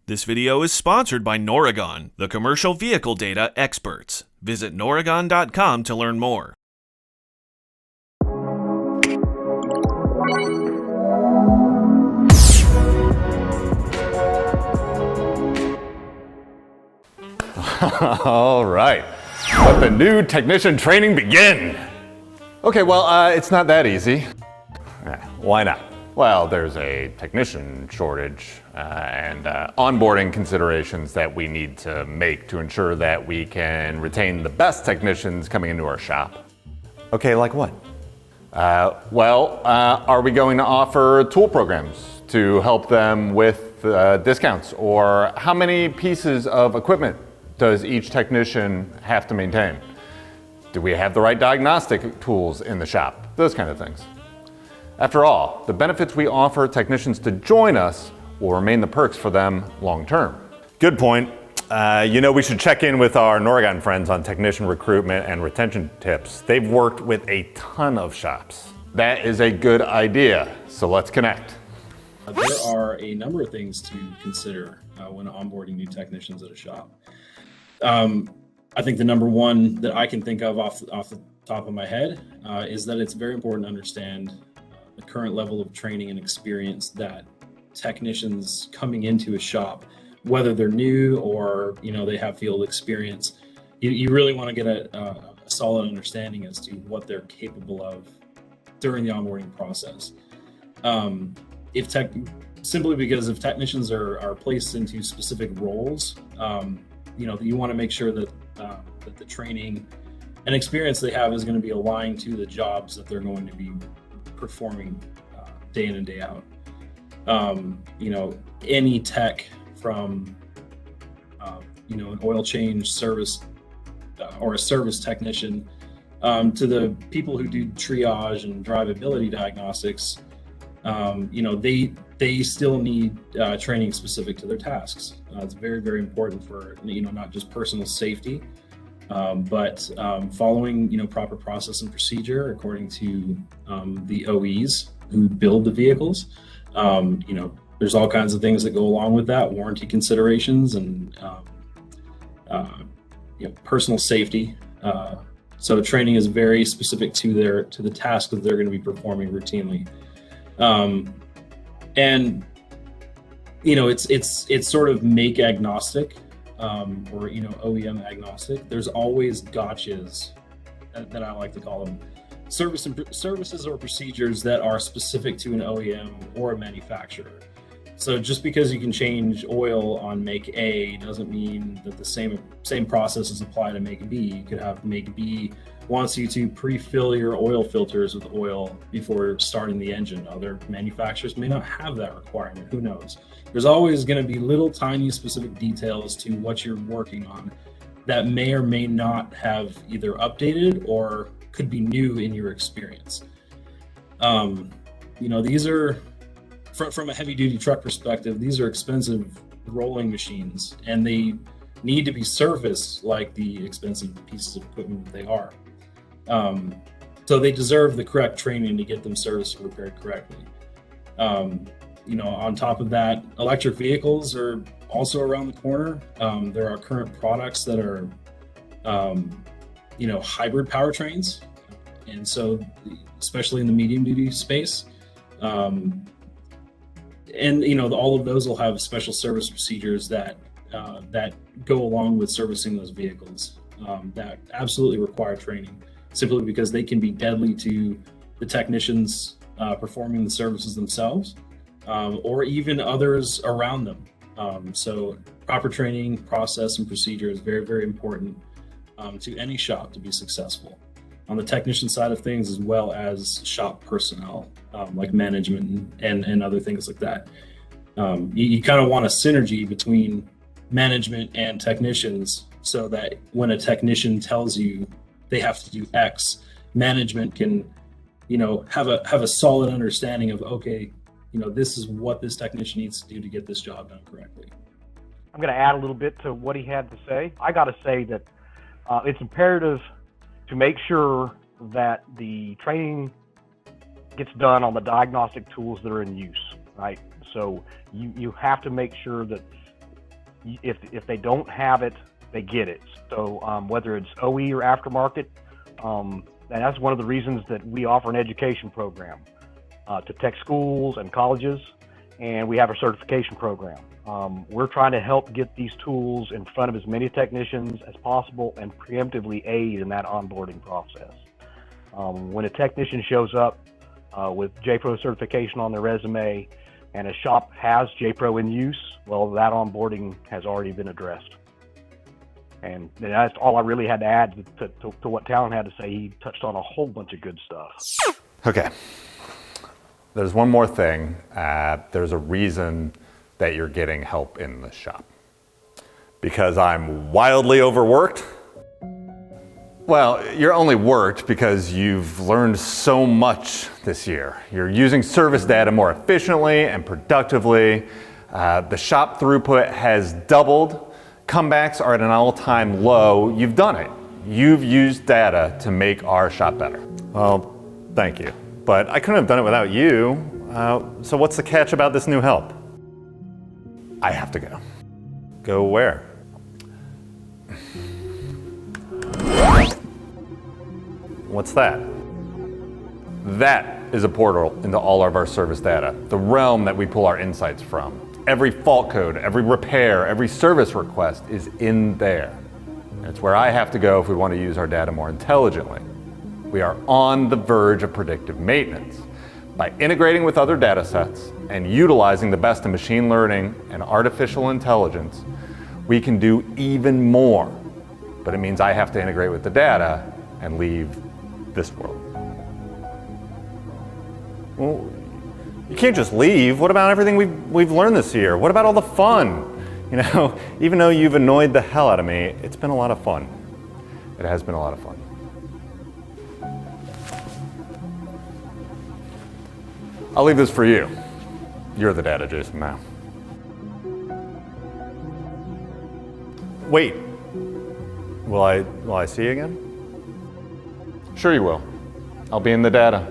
This video is sponsored by Noragon, the commercial vehicle data experts. Visit noragon.com to learn more. All right, let the new technician training begin. Okay, well, it's not that easy. Why not? Well, there's a technician shortage and onboarding considerations that we need to make to ensure that we can retain the best technicians coming into our shop. Okay, like what? Are we going to offer tool programs to help them with discounts? Or how many pieces of equipment does each technician have to maintain? Do we have the right diagnostic tools in the shop? Those kind of things. After all, the benefits we offer technicians to join us will remain the perks for them long term. Good point. We should check in with our Noragon friends on technician recruitment and retention tips. They've worked with a ton of shops. That is a good idea, so let's connect. There are a number of things to consider when onboarding new technicians at a shop. I think the number one that I can think of off the top of my head is that it's very important to understand the current level of training and experience that technicians coming into a shop, whether they're new or they have field experience. You really want to get a solid understanding as to what they're capable of during the onboarding process. Simply because if technicians are placed into specific roles, you want to make sure that the training and experience they have is going to be aligned to the jobs that they're going to be performing day in and day out. Any tech from an oil change service or a service technician to the people who do triage and drivability diagnostics, they still need training specific to their tasks. It's very, very important for not just personal safety, but following proper process and procedure according to the OEs who build the vehicles. There's all kinds of things that go along with that, warranty considerations and personal safety. So training is very specific to the task that they're going to be performing routinely. It's sort of make agnostic, or OEM agnostic. There's always gotchas that I like to call them, services or procedures that are specific to an OEM or a manufacturer. So just because you can change oil on make A doesn't mean that the same processes apply to make B. You could have make B wants you to pre-fill your oil filters with oil before starting the engine. Other manufacturers may not have that requirement. Who knows? There's always going to be little tiny specific details to what you're working on that may or may not have either updated or could be new in your experience. These are, from a heavy duty truck perspective, these are expensive rolling machines and they need to be serviced like the expensive pieces of equipment that they are. So they deserve the correct training to get them serviced and repaired correctly. On top of that, electric vehicles are also around the corner. There are current products that are, hybrid powertrains. And so, especially in the medium duty space, all of those will have special service procedures that go along with servicing those vehicles that absolutely require training, simply because they can be deadly to the technicians performing the services themselves, or even others around them. So proper training, process, and procedure is very, very important to any shop to be successful. On the technician side of things, as well as shop personnel, like management and other things like that. You kind of want a synergy between management and technicians so that when a technician tells you they have to do X, management can, have a solid understanding of, okay, this is what this technician needs to do to get this job done correctly. I'm going to add a little bit to what he had to say. I got to say that it's imperative to make sure that the training gets done on the diagnostic tools that are in use, right? So you have to make sure that if they don't have it, they get it. So whether it's OE or aftermarket, and that's one of the reasons that we offer an education program to tech schools and colleges, and we have a certification program. We're trying to help get these tools in front of as many technicians as possible and preemptively aid in that onboarding process. When a technician shows up with JPro certification on their resume and a shop has JPro in use, well, that onboarding has already been addressed. And that's all I really had to add to what Talon had to say. He touched on a whole bunch of good stuff. Okay. There's one more thing. There's a reason that you're getting help in the shop. Because I'm wildly overworked? Well, you're only worked because you've learned so much this year. You're using service data more efficiently and productively. The shop throughput has doubled. Comebacks are at an all-time low. You've done it. You've used data to make our shop better. Well, thank you. But I couldn't have done it without you. So what's the catch about this new help? I have to go. Go where? What's that? That is a portal into all of our service data, the realm that we pull our insights from. Every fault code, every repair, every service request is in there. It's where I have to go if we want to use our data more intelligently. We are on the verge of predictive maintenance. By integrating with other data sets and utilizing the best of machine learning and artificial intelligence, we can do even more. But it means I have to integrate with the data and leave this world. Well, you can't just leave. What about everything we've learned this year? What about all the fun? You know, even though you've annoyed the hell out of me, it's been a lot of fun. It has been a lot of fun. I'll leave this for you. You're the data Jason now. Wait, will I see you again? Sure you will. I'll be in the data.